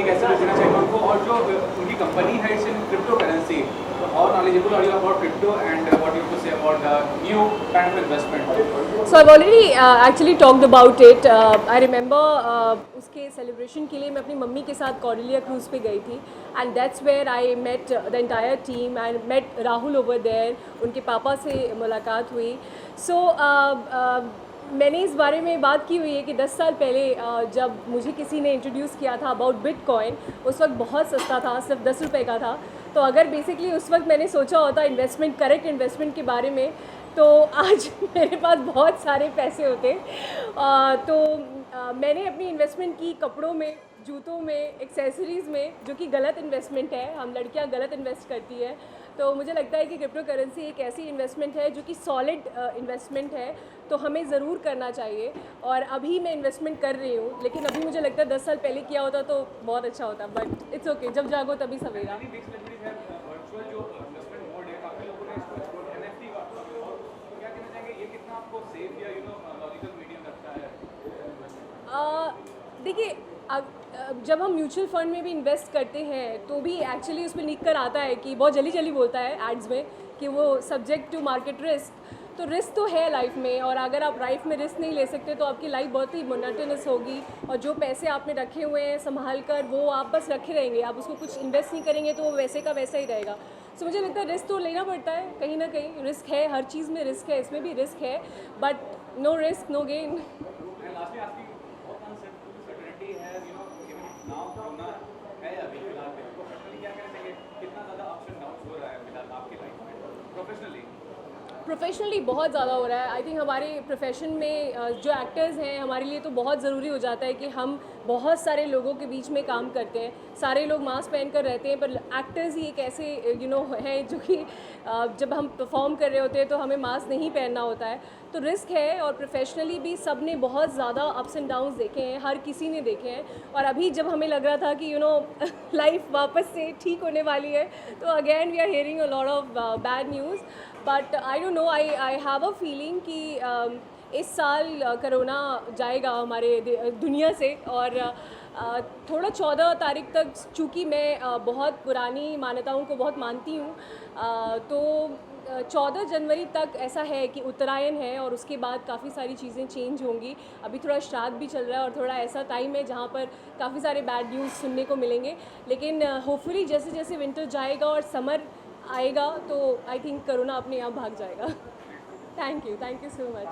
कैसे बचना चाहिए उनको, और जो उनकी कंपनी है इस क्रिप्टो करेंसी, तो how knowledgeable are you about crypto and what you have to say about the new kind of investment? So I've already actually talked about it. I remember उसके celebration के लिए मैं अपनी mummy के साथ Cordelia cruise पे गई थी, and that's where I met the entire team and met Rahul over there. उनके पापा से मुलाकात हुई. So मैंने इस बारे में बात की हुई है कि 10 साल पहले जब मुझे किसी ने इंट्रोड्यूस किया था अबाउट बिटकॉइन, उस वक्त बहुत सस्ता था, सिर्फ 10 रुपये का था. तो अगर बेसिकली उस वक्त मैंने सोचा होता इन्वेस्टमेंट, करेक्ट इन्वेस्टमेंट के बारे में, तो आज मेरे पास बहुत सारे पैसे होते. मैंने अपनी इन्वेस्टमेंट की कपड़ों में, जूतों में, एक्सेसरीज़ में, जो कि गलत इन्वेस्टमेंट है. हम लड़कियां गलत इन्वेस्ट करती है. तो मुझे लगता है कि क्रिप्टो करेंसी एक ऐसी इन्वेस्टमेंट है जो कि सॉलिड इन्वेस्टमेंट है, तो हमें ज़रूर करना चाहिए. और अभी मैं इन्वेस्टमेंट कर रही हूँ, लेकिन अभी मुझे लगता है 10 साल पहले किया होता तो बहुत अच्छा होता. बट इट्स ओके, जब जागो तभी सवेरा. देखिए, जब हम म्यूचुअल फंड में भी इन्वेस्ट करते हैं तो भी एक्चुअली उसमें लिख कर आता है कि बहुत जल्दी जल्दी बोलता है एड्स में कि वो सब्जेक्ट टू मार्केट रिस्क. तो रिस्क तो है लाइफ में, और अगर आप लाइफ में रिस्क नहीं ले सकते तो आपकी लाइफ बहुत ही मोनोटोनस होगी, और जो पैसे आपने रखे हुए हैं संभाल कर वो आप बस रखे रहेंगे. आप उसको कुछ इन्वेस्ट नहीं करेंगे तो वो वैसे का वैसा ही रहेगा. सो मुझे लगता है रिस्क तो लेना पड़ता है, कहीं ना कहीं रिस्क है, हर चीज़ में रिस्क है, इसमें भी रिस्क है, but no risk no gain. Professionally बहुत ज़्यादा हो रहा है. आई थिंक हमारे प्रोफेशन में जो एक्टर्स हैं, हमारे लिए तो बहुत ज़रूरी हो जाता है कि हम बहुत सारे लोगों के बीच में काम करते हैं. सारे लोग मास्क पहन कर रहते हैं, पर एक्टर्स ही एक ऐसे हैं जो कि जब हम परफॉर्म कर रहे होते हैं तो हमें मास्क नहीं पहनना होता है. तो रिस्क है, और प्रोफेशनली भी सब ने बहुत ज़्यादा अप्स एंड डाउन्स देखे हैं, हर किसी ने देखे हैं. और अभी जब हमें लग रहा था कि लाइफ वापस से ठीक होने वाली है, तो again we are hearing a lot of bad news. But I don't know, I have a feeling कि इस साल कोरोना जाएगा हमारे दुनिया से. और थोड़ा 14 तारीख तक, चूँकि मैं बहुत पुरानी मान्यताओं को बहुत मानती हूँ, तो 14 जनवरी तक ऐसा है कि उत्तरायण है, और उसके बाद काफ़ी सारी चीज़ें चेंज होंगी. अभी थोड़ा श्राद्ध भी चल रहा है, और थोड़ा ऐसा टाइम है जहाँ पर काफ़ी सारे बैड न्यूज़ सुनने को मिलेंगे. लेकिन होपफुली जैसे जैसे विंटर जाएगा और समर आएगा तो आई थिंक कोरोना अपने आप भाग जाएगा. Thank you so much.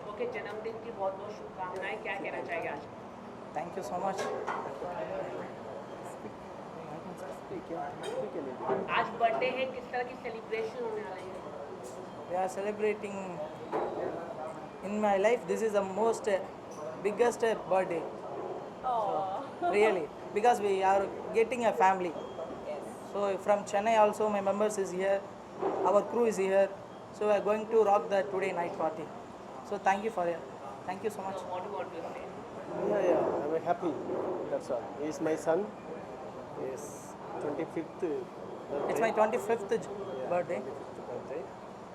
Okay, जन्मदिन की बहुत बहुत शुभकामनाएं. क्या कहना चाहिए आज? Thank you so much. आज बर्थडे है, किस तरह की सेलिब्रेशन होने वाली है? We are celebrating in my life. This is the most biggest birthday. Really, because we are getting a family. So from Chennai also my members is here. Our crew is here. So we are going to rock the today night party. So thank you for it. Thank you so much. What do you want to say? Yeah, I'm happy. That's all. He is my son. He is 25th birthday. It's my 25th birthday. birthday.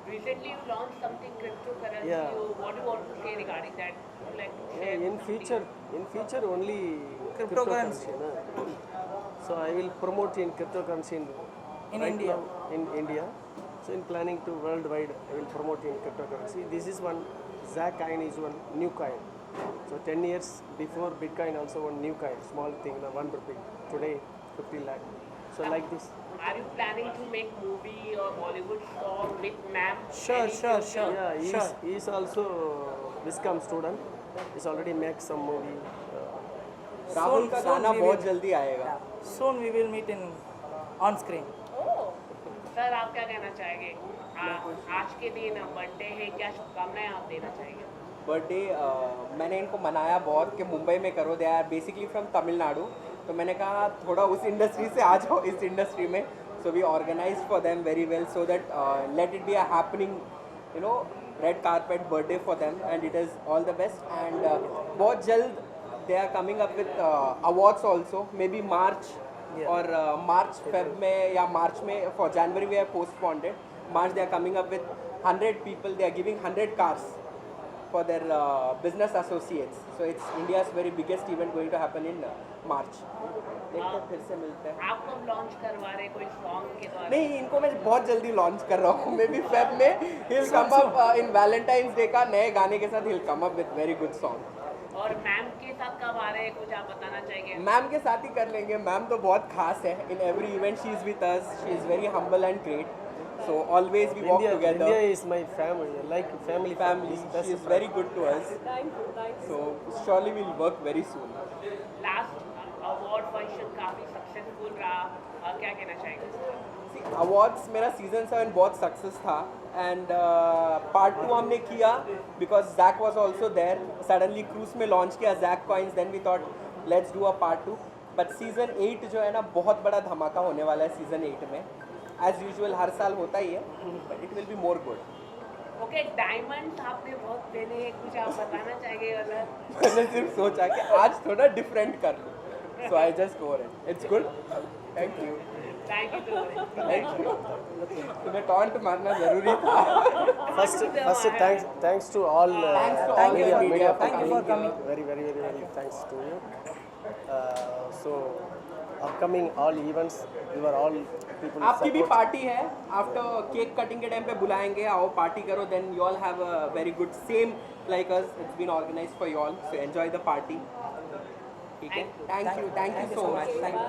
Recently you launched something cryptocurrency. Yeah. What do you want to say regarding that? Would you like to share? Yeah, in future only Cryptocurrency. no? So I will promote in cryptocurrency In right India. now in India. So in planning to worldwide, I will promote in cryptocurrency. This is one, ZAC coin is one new coin. So 10 years before Bitcoin also one new coin, small thing, 1 rupee. Today 50 lakh. So like this. Are you planning to make movie or Bollywood song with ma'am? Sure. Yeah, he is also Viscom student. He's already make some movie. Rahul का गाना we बहुत will- जल्दी आएगा. Soon we will meet in on screen. Oh, sir आप क्या कहना चाहेंगे आज के दिन बर्थडे है, क्या शुभकामनाएं आप देना चाहेंगे? बर्थडे मैंने इनको मनाया बहुत कि मुंबई में करो, they are basically from Tamil Nadu, तो मैंने कहा थोड़ा उस इंडस्ट्री से आ जाओ इस इंडस्ट्री में, so we organize for them very well so that let it be a happening you know red carpet birthday for them and it is all the best and बहुत जल्द they are coming up with awards also, may be March और March Feb में या March में, for January we have postponed it, March they are coming up with 100 people, they are giving 100 cars for their business associates. So it's India's very biggest event going to happen in March. देखते हैं फिर से मिलते हैं. आप कब launch करवा रहे कोई सॉन्ग के द्वारा? नहीं, इनको मैं बहुत जल्दी लॉन्च कर रहा हूँ, मे बी फेब में he'll come up in Valentine's Day का नए गाने के साथ he'll come up with very good song. और मैम के साथ कब आ रहे हैं, कुछ आप बताना चाहेंगे? मैम के साथ ही कर लेंगे, मैम तो बहुत खास है, in every event she is with us, she is very humble and great. So always we walk together. India is my family, like family. She is very good to us. Thank you. So surely we'll work very soon. Last award function काफी successful रहा, क्या कहना चाहेंगे? See, awards मेरा season 7 बहुत success था and part 2 हमने किया because Jack was also there, suddenly cruise में लॉन्च किया Jack coins, then we thought let's do a part 2, but season 8 जो है ना बहुत बड़ा धमाका होने वाला है सीजन 8 में, एज यूजुअल हर साल होता ही है, but it will be more good. Okay, diamond आपने बहुत पहने हैं, कुछ आप बताना चाहेंगे? मतलब मैंने सिर्फ सोचा कि आज थोड़ा डिफरेंट कर लूँ, so I just go it, it's good. Thank you. Thank you. Thank you. तुम्हें टॉन्ट मारना जरूरी था. First thanks to all Thanks to all the media for Thank you for coming. very thanks to you. So upcoming all events, you are all people आपकी भी support. Party है, after cake cutting के time पे बुलाएंगे, आओ party करो, then you all have a very good same like us, it's been organised for you all, so enjoy the party. ठीक है, thank you so much. Thank you.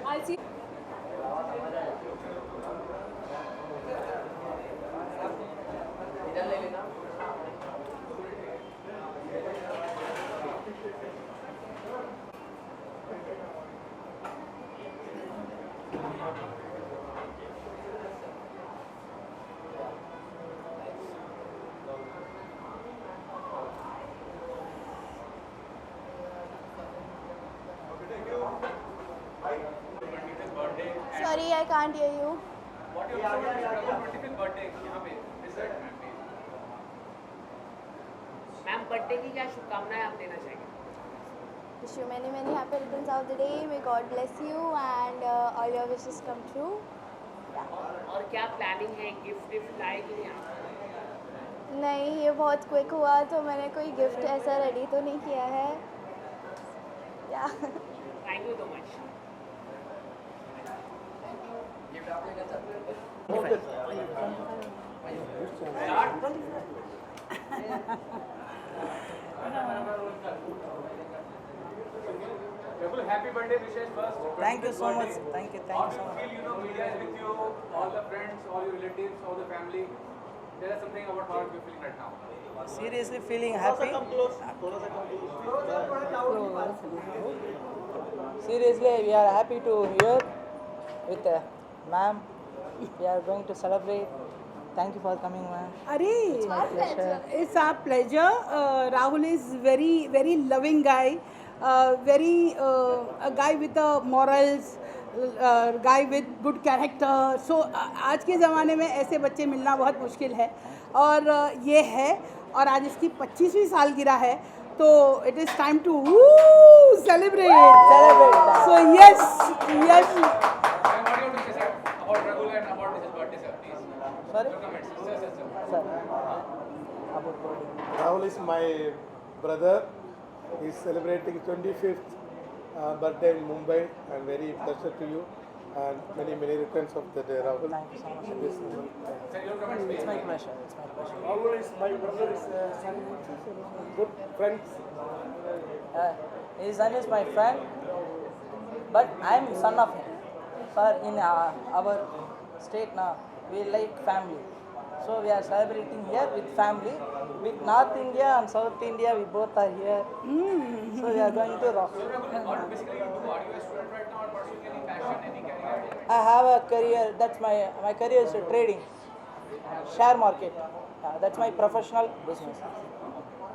I'll see. Sorry, I can't hear you. What your 25th birthday यहाँ पे dessert ma'am पे. Ma'am birthday की क्या शुभकामनाएं आप देना चाहेंगे? Wish you many happy returns of the day. May God bless you and all your wishes come true. और क्या प्लानिंग है, गिफ्ट लाएगी नहीं आप? नहीं, ये बहुत क्विक हुआ तो मैंने कोई गिफ्ट ऐसा रेडी तो नहीं किया है. या thank you so much. Rahul, happy birthday wishes first. Thank you 25th so much. birthday. Thank you How so do much. you feel, media is with you, all the friends, all your relatives, all the family. Tell us something about how you're feeling right now. Seriously feeling happy. Seriously, we are happy to hear with ma'am. We are going to celebrate. Thank you for coming, ma'am. It's our pleasure. It's our pleasure. Rahul is very loving guy. A guy with morals, guy with good character. So आज के ज़माने में ऐसे बच्चे मिलना बहुत मुश्किल है और ये है और आज इसकी 25वीं सालगिरह है तो it is time to celebrate. So yes. And what do you want to say, sir, about Rahul and about his birthday, sir? Please. Sorry? Your comments. Sir. Sir. Rahul is my brother. He is celebrating 25th birthday in Mumbai, and very pleasure to you and many returns of the day, Rahul. Thank you so much. Sir, your comments, please. It's my pleasure. It's my pleasure. Rahul is my brother, is son, good friends. His son is my friend, but I am son of him. Sir, in our state now, we like family. So we are celebrating here with family. With North India and South India, we both are here. So we are going to rock. What basically you do? Are you a student right now or pursuing any passion, any career? I have a career. That's my career is trading, share market. That's my professional business.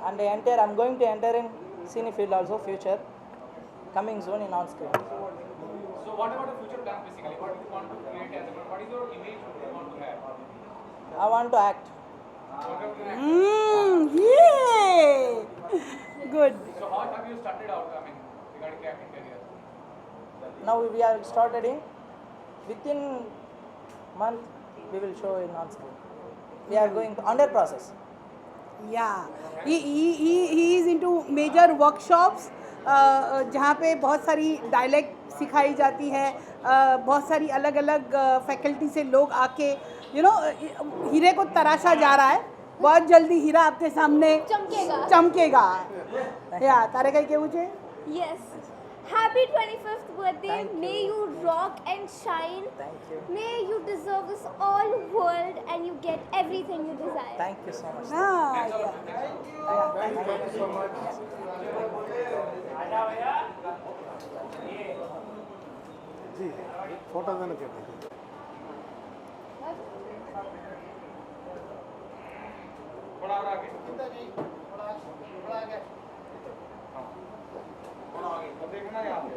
And I'm going to enter in cine field also future. Coming soon in on screen. So what about the future plan basically? What do you want to create as a, what is your image you want to have? I want to act. Yeah. Good. So how have you started out, I mean, regarding the acting career? Now we are started in within month we will show in on screen. We are going to under process. या he is into major workshops जहाँ पे बहुत सारी dialect सिखाई जाती है, बहुत सारी अलग अलग फैकल्टी से लोग आके हीरे को तराशा जा रहा है. बहुत जल्दी हीरा आपके सामने चमकेगा. या तारे का क्या पूछे? Yes. Happy 25th birthday. May you rock and shine. Thank you. May you deserve this all world and you get everything you desire. Thank you so much. हाँ, Thank you so much. जी photo देना कहते हैं. थोड़ा और आगे. थोड़ा आगे. अब देखना यहाँ पे.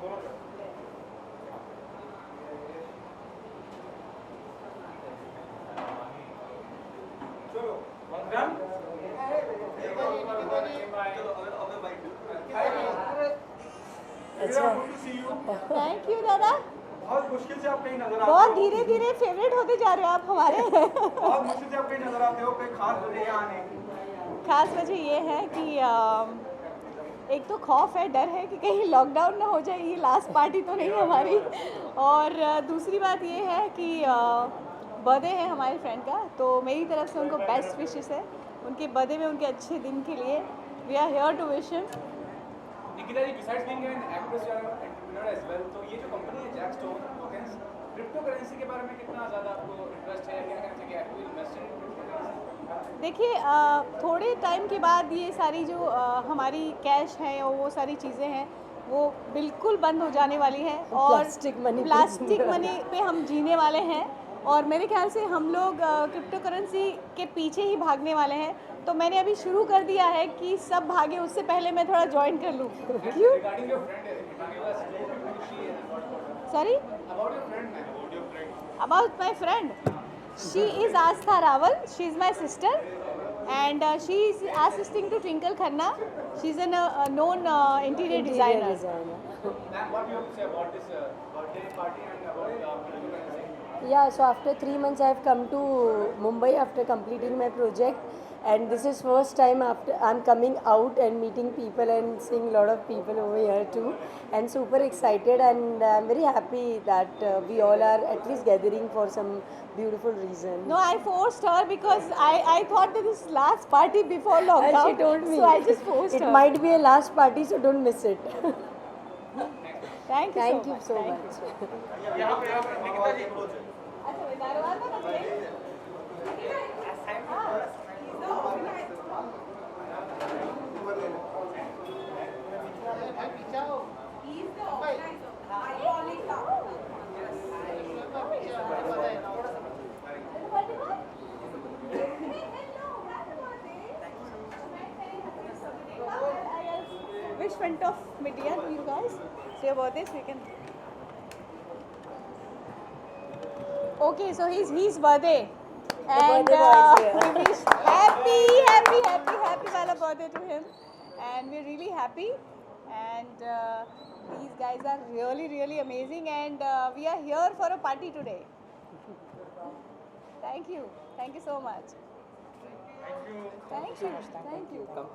दोनों पे. चलो. Done? थैंक यू दादा. बहुत मुश्किल से आप कहीं नजर आते बहुत हो. धीरे धीरे फेवरेट होते जा रहे हो आप हमारे. बहुत मुश्किल से आप कहीं नजर आते हो. कोई खास वजह यहाँ आने की? खास वजह ये है कि एक तो खौफ है, डर है कि कहीं लॉकडाउन ना हो जाए, ये लास्ट पार्टी तो नहीं हमारी. और दूसरी बात ये है कि बर्थडे है हमारे फ्रेंड का, तो मेरी तरफ से उनको बेस्ट विशेस है उनके बर्थडे में, उनके अच्छे दिन के लिए. We are here to wish him. Nikita ji, besides being an actress, you are an entrepreneur as well. तो ये जो कंपनी है जैकस्टोन, क्रिप्टो करेंसी के बारे में कितना ज़्यादा आपको इंटरेस्ट है? क्या करना चाहिए? Have you invested in cryptocurrency? देखिए थोड़े टाइम के बाद ये सारी जो हमारी कैश है और वो सारी चीज़ें हैं वो बिल्कुल बंद हो जाने वाली है और प्लास्टिक मनी पे हम जीने वाले हैं. और मेरे ख्याल से हम लोग क्रिप्टो करेंसी के पीछे ही भागने वाले हैं. तो मैंने अभी शुरू कर दिया है कि सब भागे उससे पहले मैं थोड़ा ज्वाइन कर लूँ. क्यों? Regarding your friend, sorry about your friend, man, about your friend. About my friend. She is Aastha Rawal. She is my sister and she is assisting to Twinkle Khanna. She is a known interior designer. Ma'am, what do you have to say about this birthday party and about cryptocurrency? Yeah, so after 3 months I have come to Mumbai after completing my project, and this is first time after I'm coming out and meeting people and seeing a lot of people over here too, and super excited, and I'm very happy that we all are at least gathering for some beautiful reason. No, I forced her because I thought that this last party before lockdown. And she told me. So I just forced it her. might be a last party, so don't miss it. Thank you so Thank much. यहाँ पे निकिता जी. अच्छा, दारोगा तो ना चाहिए. Which front of media to you guys? So your birthday, so you can. Okay, so his birthday, and we wish happy wala birthday to him, and we're really happy, and these guys are really amazing, and we are here for a party today. Thank you so much. Thank you. Yes, it's beautiful.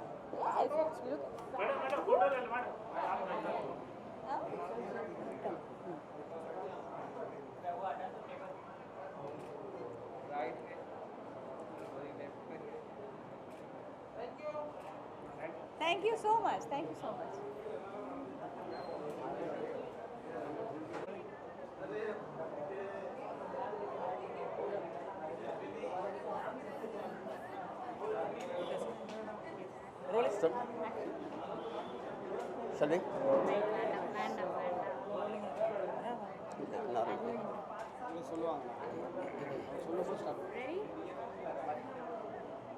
Thank you so much. Shall we?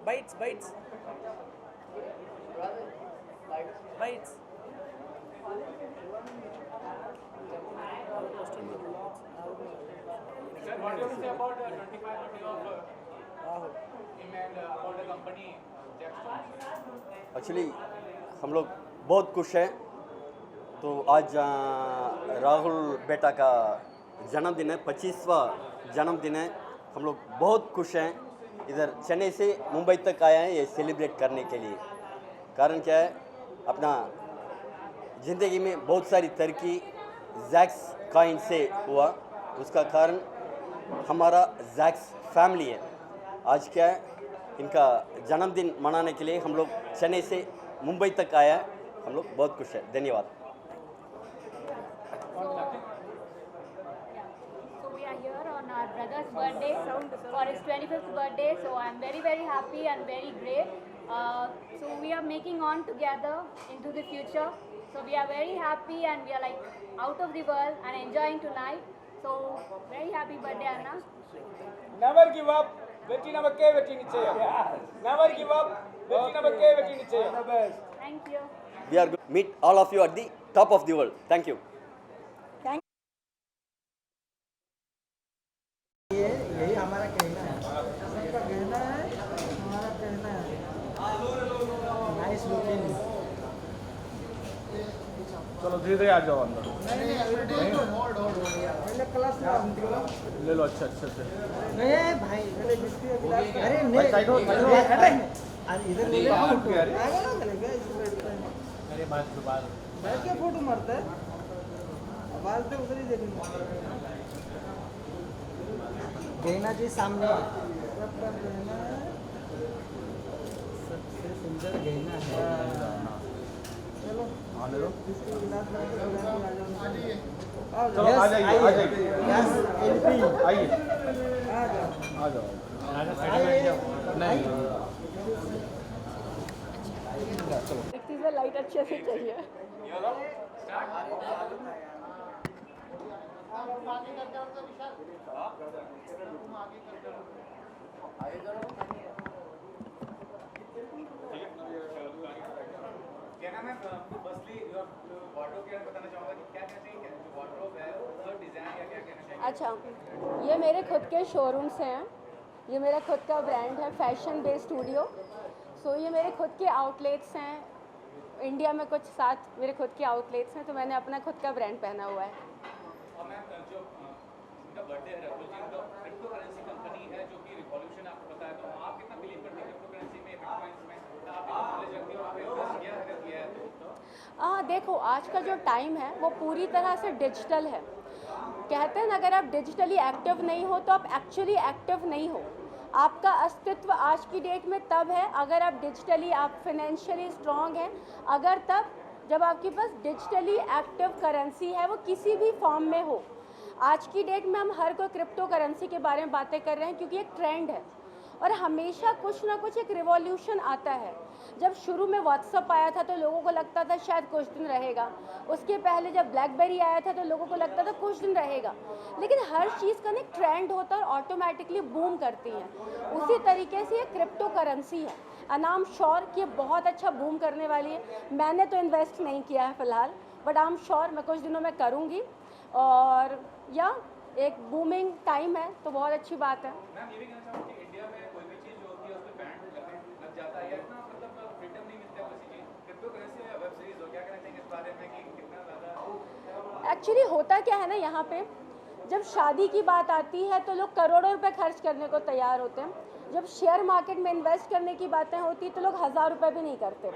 Bites, bites. Bites. Sir, what do you say about 25 birthday of him and about the company Jack Stone? Actually हम लोग बहुत खुश हैं। तो आज राहुल बेटा का जन्मदिन है, 25वां जन्मदिन है। हम लोग बहुत खुश हैं। इधर चेन्नई से मुंबई तक आए हैं ये सेलिब्रेट करने के लिए। कारण क्या है, अपना ज़िंदगी में बहुत सारी तरक्की जैक्स कॉइन से हुआ, उसका कारण हमारा जैक्स फैमिली है। आज क्या है, इनका जन्मदिन मनाने के लिए हम लोग चेन्नई से मुंबई तक आया है। हम लोग बहुत खुश हैं। धन्यवाद। So we are here on our brother's birthday for his 25th birthday. So I'm very, very happy and very great. So we are making on together into the future. So we are very happy and we are like out of the world and enjoying tonight. So very happy birthday, Anna. Never give up. Vetti namakke vetti nichayam. Never give up. Vetti namakke vetti nichayam. Thank you. We are going to meet all of you at the top of the world. Thank you. यही हमारा कहना है, सबका कहना है, हमारा कहना है। Nice looking. चलो धीरे धीरे आ जाओ अंदर। पहले क्लास में ले लो। अच्छा अच्छा अच्छा। नहीं भाई, पहले बिस्किट का गिलास। अरे नहीं, साइड हो, साइड हो। अरे इधर ले ले। अरे आगे ना चलेगा, इसमें बैठता है। अरे बात बैठ के फोटो मारता है, आवाज तो उधर ही देखना। गहना जी सामने सबका गहना सबसे सुंदर गहना है। चलो ले लो। इसके गिलास में चलो आ जाइए, आ जाइए। यस एलपी आइए, आ जाओ, आ जाओ। नहीं एक चीज़ में लाइट अच्छे से चाहिए। क्या नाम है आपको? फर्स्टली वार्डरोब के बारे में बताना चाहूँगा कि क्या कहना चाहिए, जो वार्डरोब है उसका डिज़ाइन या क्या कहना चाहिए? अच्छा, ये मेरे खुद के शोरूम्स हैं। ये मेरा खुद का ब्रांड है, फैशन बेस्ड स्टूडियो। सो ये मेरे खुद के आउटलेट्स हैं। इंडिया में कुछ 7 मेरे खुद के आउटलेट्स हैं, तो मैंने अपना खुद का ब्रांड पहना हुआ है। और मैम जो इनका बर्थडे है, राहुल जी, इनका क्रिप्टो करेंसी कंपनी है जो कि रिवॉल्यूशन आपको पता है, तो आप कितना बिलीव करते हैं क्रिप्टो करेंसी में, बिटकॉइंस में? आप नॉलेज रखते हो, आप इन्वेस्ट किया है, अगर किया है तो? देखो, आज का जो टाइम है वो पूरी तरह से डिजिटल है। कहते हैं ना, अगर आप डिजिटली एक्टिव नहीं हो तो आप एक्चुअली एक्टिव नहीं हो। आपका अस्तित्व आज की डेट में तब है अगर आप डिजिटली, आप फाइनेंशियली स्ट्रॉन्ग हैं, अगर तब जब आपके पास डिजिटली एक्टिव करेंसी है, वो किसी भी फॉर्म में हो। आज की डेट में हम हर कोई क्रिप्टो करेंसी के बारे में बातें कर रहे हैं क्योंकि एक ट्रेंड है और हमेशा कुछ ना कुछ एक रिवॉल्यूशन आता है। जब शुरू में व्हाट्सअप आया था तो लोगों को लगता था शायद कुछ दिन रहेगा। उसके पहले जब ब्लैकबेरी आया था तो लोगों को लगता था कुछ दिन रहेगा। लेकिन हर चीज़ का एक ट्रेंड होता है और ऑटोमेटिकली बूम करती है। उसी तरीके से ये क्रिप्टो करेंसी है। एंड आई एम श्योर कि ये बहुत अच्छा बूम करने वाली है। मैंने तो इन्वेस्ट नहीं किया है फ़िलहाल, बट आई एम श्योर मैं कुछ दिनों में करूँगी। और या एक बूमिंग टाइम है तो बहुत अच्छी बात है। मैम ये भी कहना चाहूँगा कि इंडिया में कोई भी चीज़ जो होती है उस पर बैंड लग जाता है या इतना मतलब फ्रीडम नहीं मिलता है किसी चीज़, क्रिप्टो करेंसी या वेब सीरीज हो, क्या कहना चाहिए इस बारे में कि कितना ज़्यादा? एक्चुअली होता क्या है ना, यहाँ पे जब शादी की बात आती है तो लोग करोड़ों रुपए खर्च करने को तैयार होते हैं। जब शेयर मार्केट में इन्वेस्ट करने की बातें होती तो लोग 1000 रुपये भी नहीं करते।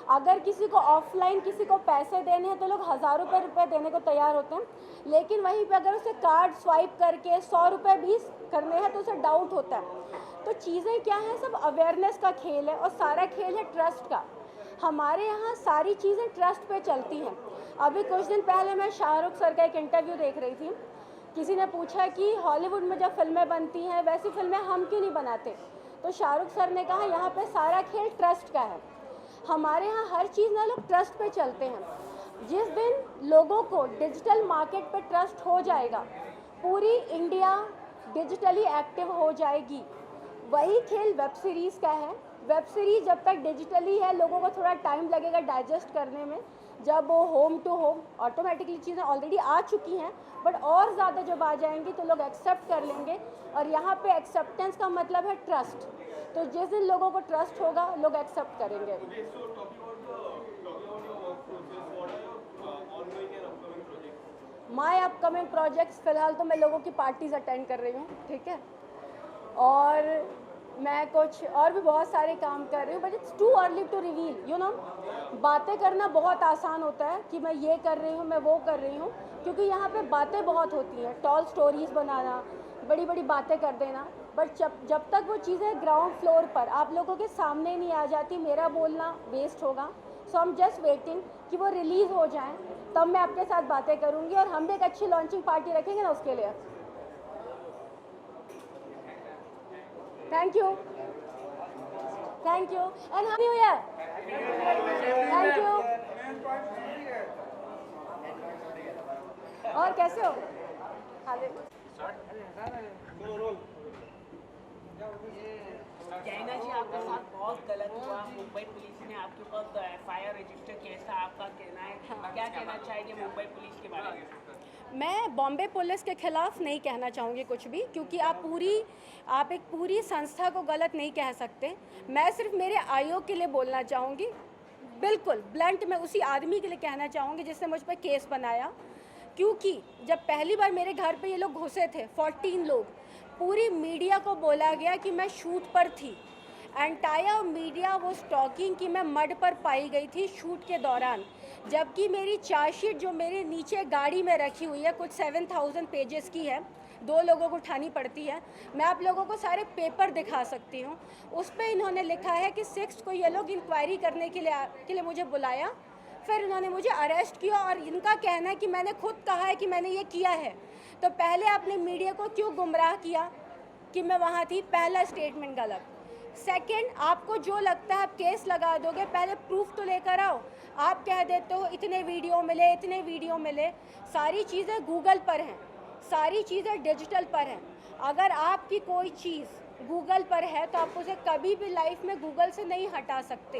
अगर किसी को ऑफलाइन किसी को पैसे देने हैं तो लोग हज़ारों रुपये देने को तैयार होते हैं। लेकिन वहीं पे अगर उसे कार्ड स्वाइप करके 100 रुपये भी करने हैं तो उसे डाउट होता है। तो चीज़ें क्या हैं, सब अवेयरनेस का खेल है और सारा खेल है ट्रस्ट का। हमारे यहाँ सारी चीज़ें ट्रस्ट पे चलती हैं। अभी कुछ दिन पहले मैं शाहरुख सर का एक इंटरव्यू देख रही थी। किसी ने पूछा कि हॉलीवुड में जब फिल्में बनती हैं वैसी फिल्में हम क्यों नहीं बनाते, तो शाहरुख सर ने कहा यहाँ पे सारा खेल ट्रस्ट का है। हमारे यहाँ हर चीज़ ना लोग ट्रस्ट पे चलते हैं। जिस दिन लोगों को डिजिटल मार्केट पे ट्रस्ट हो जाएगा पूरी इंडिया डिजिटली एक्टिव हो जाएगी। वही खेल वेब सीरीज़ का है। वेब सीरीज़ जब तक डिजिटली है लोगों को थोड़ा टाइम लगेगा डाइजेस्ट करने में। जब वो होम टू होम ऑटोमेटिकली चीज़ें ऑलरेडी आ चुकी हैं, बट और ज़्यादा जब आ जाएंगी तो लोग एक्सेप्ट कर लेंगे। और यहाँ पे एक्सेप्टेंस का मतलब है ट्रस्ट। तो जिस दिन लोगों को ट्रस्ट होगा लोग एक्सेप्ट करेंगे। माय अपकमिंग प्रोजेक्ट्स, फ़िलहाल तो मैं लोगों की पार्टीज़ अटेंड कर रही हूँ, ठीक है, और मैं कुछ और भी बहुत सारे काम कर रही हूँ, but it's too early to reveal, you know. बातें करना बहुत आसान होता है कि मैं ये कर रही हूँ, मैं वो कर रही हूँ, क्योंकि यहाँ पे बातें बहुत होती हैं, टॉल स्टोरीज़ बनाना, बड़ी बड़ी बातें कर देना, बट जब तक वो चीज़ें ग्राउंड फ्लोर पर आप लोगों के सामने नहीं आ जाती, मेरा बोलना वेस्ट होगा। सो आई एम जस्ट वेटिंग कि वो रिलीज़ हो जाएं, तब मैं आपके साथ बातें करूँगी और हम भी एक अच्छी लॉन्चिंग पार्टी रखेंगे ना उसके लिए। Thank you and happy new year. Thank you. और कैसे हो? कहना जी आपके साथ बहुत गलत हुआ, मुंबई पुलिस ने आपके ऊपर एफआईआर रजिस्टर किया, ऐसा आपका कहना है, क्या कहना चाहेंगे मुंबई पुलिस के बारे में? मैं बॉम्बे पुलिस के खिलाफ नहीं कहना चाहूँगी कुछ भी, क्योंकि आप एक पूरी संस्था को गलत नहीं कह सकते। मैं सिर्फ मेरे आयोग के लिए बोलना चाहूँगी, बिल्कुल ब्लंट मैं उसी आदमी के लिए कहना चाहूँगी जिसने मुझ पर केस बनाया। क्योंकि जब पहली बार मेरे घर पे ये लोग घुसे थे 14 लोग, पूरी मीडिया को बोला गया कि मैं शूट पर थी। एंटायर मीडिया वो स्टॉकिंग कि मैं मड पर पाई गई थी शूट के दौरान, जबकि मेरी चार्जशीट जो मेरे नीचे गाड़ी में रखी हुई है कुछ 7000 पेजेस की है, 2 लोगों को उठानी पड़ती है। मैं आप लोगों को सारे पेपर दिखा सकती हूँ। उस पर इन्होंने लिखा है कि 6 को ये लोग इंक्वायरी करने के लिए मुझे बुलाया, फिर इन्होंने मुझे अरेस्ट किया और इनका कहना है कि मैंने खुद कहा है कि मैंने ये किया है। तो पहले आपने मीडिया को क्यों गुमराह किया कि मैं वहाँ थी? पहला स्टेटमेंट गलत। सेकंड, आपको जो लगता है आप केस लगा दोगे, पहले प्रूफ तो लेकर आओ। आप कह देते हो इतने वीडियो मिले, सारी चीज़ें गूगल पर हैं, सारी चीज़ें डिजिटल पर हैं। अगर आपकी कोई चीज़ गूगल पर है तो आप उसे कभी भी लाइफ में गूगल से नहीं हटा सकते।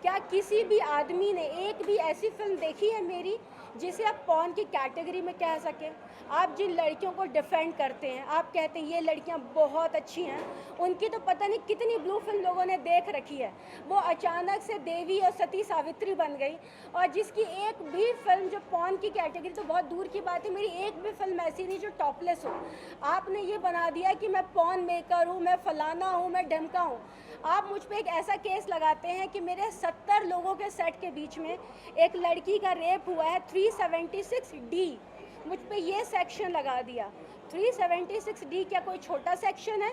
क्या किसी भी आदमी ने एक भी ऐसी फिल्म देखी है मेरी जिसे आप पॉर्न की कैटेगरी में कह सकें? आप जिन लड़कियों को डिफेंड करते हैं, आप कहते हैं ये लड़कियां बहुत अच्छी हैं, उनकी तो पता नहीं कितनी ब्लू फिल्म लोगों ने देख रखी है। वो अचानक से देवी और सती सावित्री बन गई, और जिसकी एक भी फिल्म जो पॉर्न की कैटेगरी, तो बहुत दूर की बात है, मेरी एक भी फिल्म ऐसी नहीं जो टॉपलेस हो। आपने ये बना दिया कि मैं पॉर्न मेकर हूँ, मैं फलाना हूँ, मैं ढमका हूँ। आप मुझ पे एक ऐसा केस लगाते हैं कि मेरे 70 लोगों के सेट के बीच में एक लड़की का रेप हुआ है, 376D, मुझ पे ये सेक्शन लगा दिया। 376D क्या कोई छोटा सेक्शन है?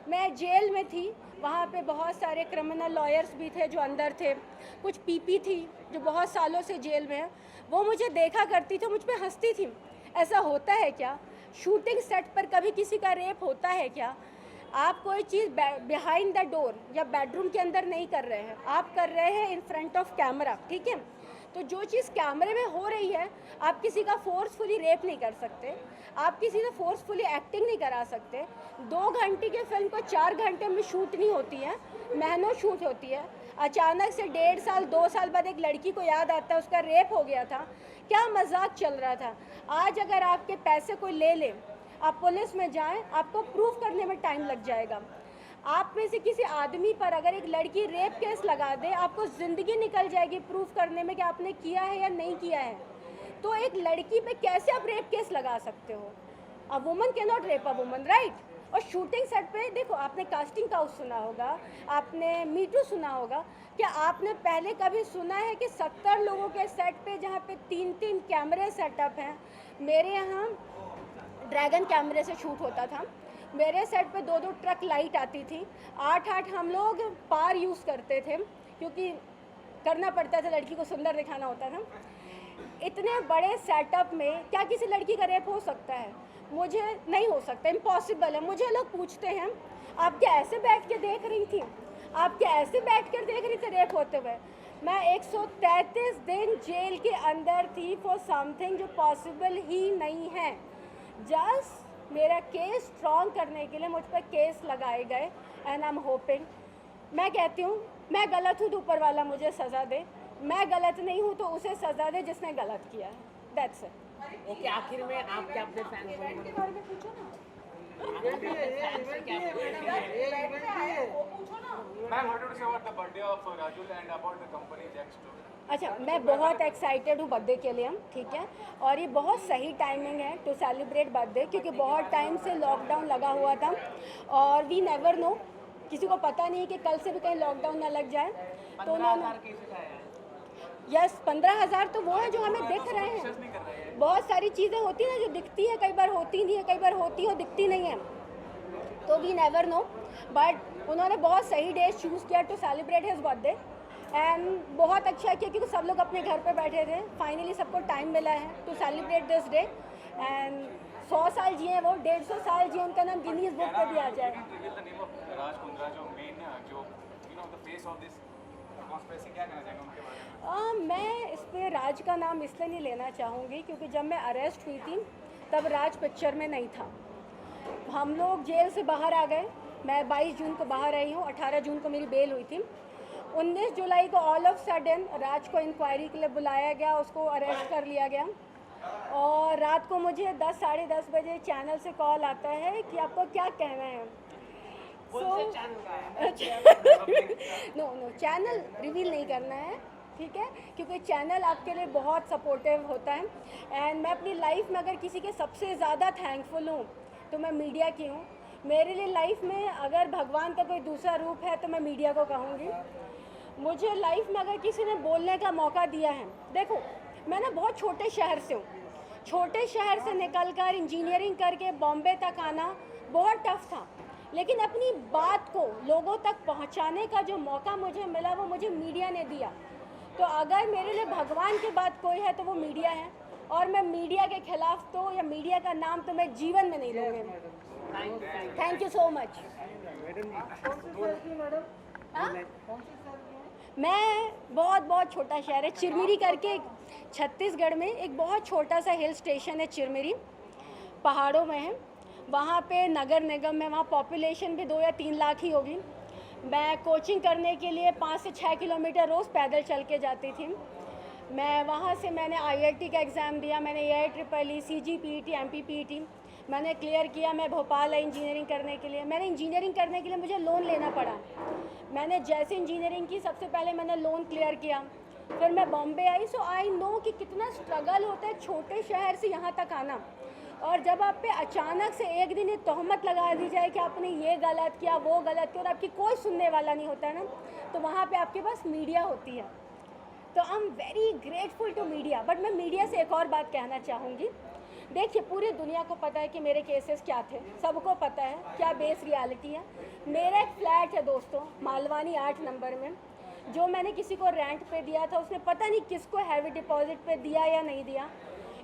मैं जेल में थी, वहाँ पे बहुत सारे क्रिमिनल लॉयर्स भी थे जो अंदर थे, कुछ पीपी थी जो बहुत सालों से जेल में है, वो मुझे देखा करती थी, मुझ पे हंसती थी। ऐसा होता है क्या? शूटिंग सेट पर कभी किसी का रेप होता है क्या? आप कोई चीज़ बिहाइंड द डोर या बेडरूम के अंदर नहीं कर रहे हैं, आप कर रहे हैं इन फ्रंट ऑफ कैमरा, ठीक है? तो जो चीज़ कैमरे में हो रही है, आप किसी का फोर्सफुली रेप नहीं कर सकते, आप किसी से फोर्सफुली एक्टिंग नहीं करा सकते। 2 घंटे की फिल्म को 4 घंटे में शूट नहीं होती है, महीनों शूट होती है। अचानक से 1.5 साल 2 साल बाद एक लड़की को याद आता है उसका रेप हो गया था, क्या मजाक चल रहा था? आज अगर आपके पैसे कोई ले ले, आप पुलिस में जाएं, आपको प्रूफ करने में टाइम लग जाएगा। आप में से किसी आदमी पर अगर एक लड़की रेप केस लगा दे, आपको ज़िंदगी निकल जाएगी प्रूफ करने में कि आपने किया है या नहीं किया है। तो एक लड़की पे कैसे आप रेप केस लगा सकते हो? A woman can not rape a woman, right? और शूटिंग सेट पे देखो, आपने कास्टिंग काउच सुना होगा, आपने मीटू सुना होगा, क्या आपने पहले कभी सुना है कि 70 लोगों के सेट पे जहाँ पे 3-3 कैमरे सेटअप हैं? मेरे यहाँ ड्रैगन कैमरे से शूट होता था, मेरे सेट पे 2-2 ट्रक लाइट आती थी, 8-8 हम लोग पार यूज़ करते थे क्योंकि करना पड़ता था, लड़की को सुंदर दिखाना होता था। इतने बड़े सेटअप में क्या किसी लड़की का रेप हो सकता है? मुझे नहीं हो सकता, इम्पॉसिबल है। मुझे लोग पूछते हैं आप क्या ऐसे बैठ के देख रही थी, आप क्या ऐसे बैठ कर देख रही थी रेप होते हुए? मैं 133 दिन जेल के अंदर थी फॉर समथिंग जो पॉसिबल ही नहीं है। जस्ट मेरा केस स्ट्रॉन्ग करने के लिए मुझ पर केस लगाए गए एंड आई एम होपिंग, मैं कहती हूँ मैं गलत हूँ तो ऊपर वाला मुझे सज़ा दे, मैं गलत नहीं हूँ तो उसे सज़ा दे जिसने गलत किया है। That's it. ओके, आखिर में आप क्या अपने फैंस के बारे में पूछो ना। Ma'am, what do you say about the birthday of Rajul and about the company Jack Stone? अच्छा, मैं बहुत एक्साइटेड हूँ बर्थडे के लिए, हम ठीक है, और ये बहुत सही टाइमिंग है टू सेलिब्रेट बर्थडे, क्योंकि बहुत टाइम से लॉकडाउन लगा हुआ था और वी नेवर नो, किसी को पता नहीं कि कल से भी कहीं लॉकडाउन ना लग जाए। तो 15,000 तो वो है जो हमें दिख रहे हैं। बहुत सारी चीज़ें होती हैं ना जो दिखती है, कई बार होती नहीं है, कई बार होती है दिखती नहीं है, तो वी नेवर नो। बट उन्होंने बहुत सही डे चूज़ किया to celebrate his birthday and बहुत अच्छा किया, क्योंकि सब लोग अपने घर पे बैठे थे। फाइनली सबको टाइम मिला है to celebrate this day and 100 साल जिए वो, 150 साल जिए, उनका नाम गिनीज बुक पे भी आ जाए। मैं इस पर राज का नाम इसलिए नहीं लेना चाहूँगी क्योंकि जब मैं अरेस्ट हुई थी तब राज पिक्चर में नहीं था। हम लोग जेल से बाहर आ गए, मैं 22 जून को बाहर आई हूँ, 18 जून को मेरी बेल हुई थी। 19 जुलाई को ऑल ऑफ सडन राज को इंक्वायरी के लिए बुलाया गया, उसको अरेस्ट कर लिया गया और रात को मुझे 10 साढ़े 10 बजे चैनल से कॉल आता है कि आपको क्या कहना है। नो चैनल रिवील नहीं करना है, ठीक है, क्योंकि चैनल आपके लिए बहुत सपोर्टिव होता है एंड मैं अपनी लाइफ में अगर किसी के सबसे ज़्यादा थैंकफुल हूँ तो मैं मीडिया की हूँ। मेरे लिए लाइफ में अगर भगवान का कोई दूसरा रूप है तो मैं मीडिया को कहूँगी। मुझे लाइफ में अगर किसी ने बोलने का मौका दिया है, देखो मैं ना बहुत छोटे शहर से हूँ, छोटे शहर से निकल कर इंजीनियरिंग करके बॉम्बे तक आना बहुत टफ था, लेकिन अपनी बात को लोगों तक पहुँचाने का जो मौका मुझे मिला वो मुझे मीडिया ने दिया। तो अगर मेरे लिए भगवान के बाद कोई है तो वो मीडिया है और मैं मीडिया के खिलाफ तो या मीडिया का नाम तो मैं जीवन में नहीं लूँगी। Thank you so much. मैं बहुत छोटा शहर है चिरमिरी करके, छत्तीसगढ़ में एक बहुत छोटा सा हिल स्टेशन है चिरमिरी, पहाड़ों में है। वहाँ पे नगर निगम है, वहाँ पॉपुलेशन भी 2 या 3 लाख ही होगी। मैं कोचिंग करने के लिए 5 से 6 किलोमीटर रोज़ पैदल चल के जाती थी। मैं वहाँ से मैंने IIT का एग्ज़ाम दिया, मैंने AIEEE, CGPET, MPPET मैंने क्लियर किया। मैं भोपाल आई इंजीनियरिंग करने के लिए। मैंने इंजीनियरिंग करने के लिए मुझे लोन लेना पड़ा। मैंने जैसे इंजीनियरिंग की सबसे पहले मैंने लोन क्लियर किया, फिर मैं बॉम्बे आई। सो आई नो कि कितना स्ट्रगल होता है छोटे शहर से यहाँ तक आना। और जब आप पे अचानक से एक दिन ये तोहमत लगा दी जाए कि आपने ये गलत किया वो गलत किया और आपकी कोई सुनने वाला नहीं होता है ना, तो वहाँ पे आपके पास मीडिया होती है। तो I am very grateful to media. But मैं मीडिया से एक और बात कहना चाहूँगी। देखिए पूरी दुनिया को पता है कि मेरे केसेस क्या थे, सबको पता है क्या बेस रियलिटी है। मेरा एक फ्लैट है दोस्तों मालवानी 8 नंबर में, जो मैंने किसी को रेंट पे दिया था, उसने पता नहीं किसको हैवी डिपॉजिट पे दिया या नहीं दिया।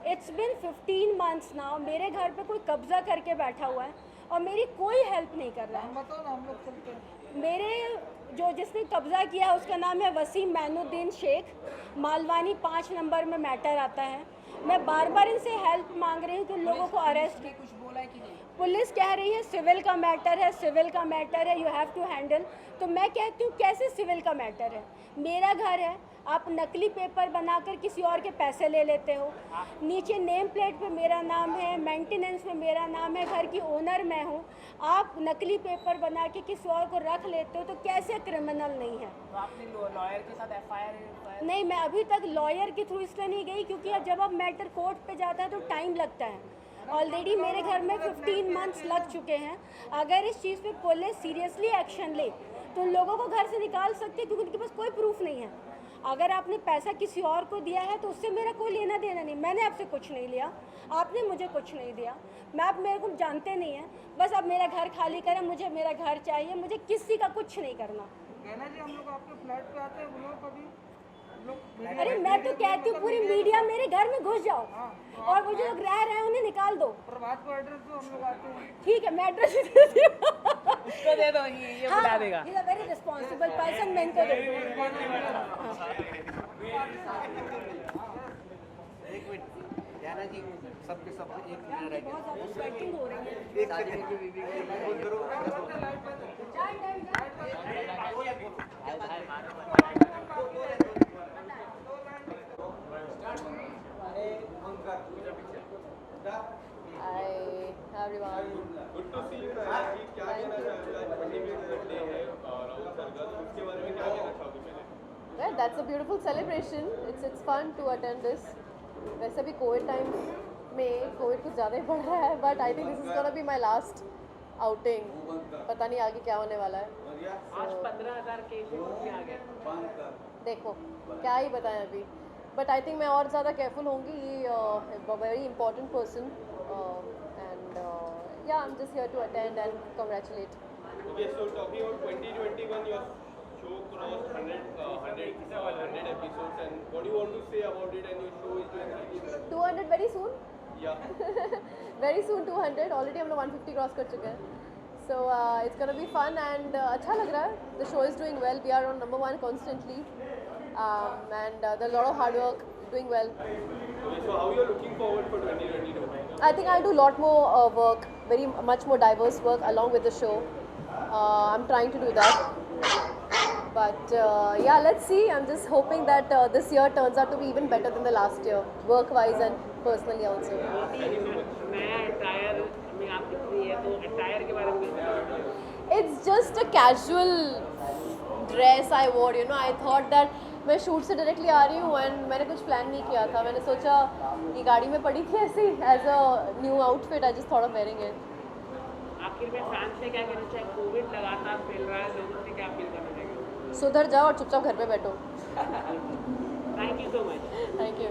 इट्स बिन 15 मंथ्स नाउ, मेरे घर पे कोई कब्जा करके बैठा हुआ है और मेरी कोई हेल्प नहीं कर रहा है। मेरे जो जिसने कब्जा किया उसका नाम है वसीम मैनुद्दीन शेख, मालवानी 5 नंबर में मैटर आता है। मैं बार बार इनसे हेल्प मांग रही हूँ कि लोगों को अरेस्ट। कुछ बोला है कि नहीं? पुलिस कह रही है सिविल का मैटर है, सिविल का मैटर है, यू हैव टू हैंडल। तो मैं कहती हूँ कैसे सिविल का मैटर है? मेरा घर है, आप नकली पेपर बनाकर किसी और के पैसे ले लेते हो। नीचे नेम प्लेट पे मेरा नाम है, मेंटेनेंस में मेरा नाम है, घर की ओनर मैं हूँ। आप नकली पेपर बना के किसी और को रख लेते हो तो कैसे क्रिमिनल नहीं है? तो आपने लॉयर के साथ FIR नहीं, मैं अभी तक लॉयर के थ्रू इसलिए नहीं गई क्योंकि अब जब अब मैटर कोर्ट पे जाता है तो टाइम लगता है। ऑलरेडी मेरे घर में 15 मंथ्स लग चुके हैं। अगर इस चीज़ पे पुलिस सीरियसली एक्शन ले तो उन लोगों को घर से निकाल सकते हैं क्योंकि उनके पास कोई प्रूफ नहीं है। अगर आपने पैसा किसी और को दिया है तो उससे मेरा कोई लेना देना नहीं। मैंने आपसे कुछ नहीं लिया, आपने मुझे कुछ नहीं दिया। मैं आप मेरे को जानते नहीं हैं, बस आप मेरा घर खाली करें, मुझे मेरा घर चाहिए, मुझे किसी का कुछ नहीं करना। कहना जी हम लोग आपके फ्लैट पे आते हैं, वो लोग कभी अरे मैं तो कहती हूँ पूरी मीडिया मेरे घर में घुस जाओ और वो जो लोग रह रहे हैं उन्हें निकाल दो। प्रभात को एड्रेस दो, हम लोग आते हैं। ठीक है, मैं एड्रेस देती हूँ। उसको दे दो, ये बुला देगा। He's a very responsible person, मैं इनको दे दूँ। जैना जी सबके सब एक मिनट रह गया बैटिंग हो रही है एक सेकंड की बीवी के लिए बोल करो Hi everyone. Good to see you. क्या कहना चाहोगे? 25th बर्थडे है राहुल सर का, तो उसके बारे में क्या कहना चाहोगे पहले? Yeah, that's a beautiful celebration. It's fun to attend this. वैसे भी कोविड टाइम में कोविड कुछ ज़्यादा ही बढ़ रहा है, but I think this is gonna be my last outing. पता नहीं आगे क्या होने वाला है. आज 15,000 केसेस में आ गए. देखो क्या ही बताएं अभी, बट आई थिंक मैं और ज़्यादा केयरफुल होंगी. ये वेरी इंपॉर्टेंट पर्सन एंड या I am just here to attend and congratulate. Okay, so talking about 2021, your show crossed 100 episodes, and what do you want to say about it? And your show is doing really well. 200 very soon. Yeah. Very soon 200. Already हम लोग 150 cross कर चुके हैं. So it's gonna be fun and अच्छा लग रहा है. The show is doing well. We are on number 1 constantly, and there's a lot of hard work. Doing well. Okay, so how you are looking forward for 2022? I think I'll do a lot more work, very much more diverse work along with the show. I'm trying to do that. But yeah, let's see. I'm just hoping that this year turns out to be even better than the last year, work-wise and personally also. नया attire में आप दिख रही है, तो attire के बारे में क्या बताओगे? It's just a casual dress I wore. You know, I thought that मैं शूट से डायरेक्टली आ रही हूँ एंड मैंने कुछ प्लान नहीं किया था. मैंने सोचा ये गाड़ी में पड़ी थी ऐसी as a new outfit. I just thought of wearing it. आखिर में फैंस से क्या कहना चाहिए? कोविड लगातार फैल रहा है, लोगों से क्या अपील करना चाहिए? सुधर जाओ और चुपचाप घर पे बैठो. Thank you so much. Thank you.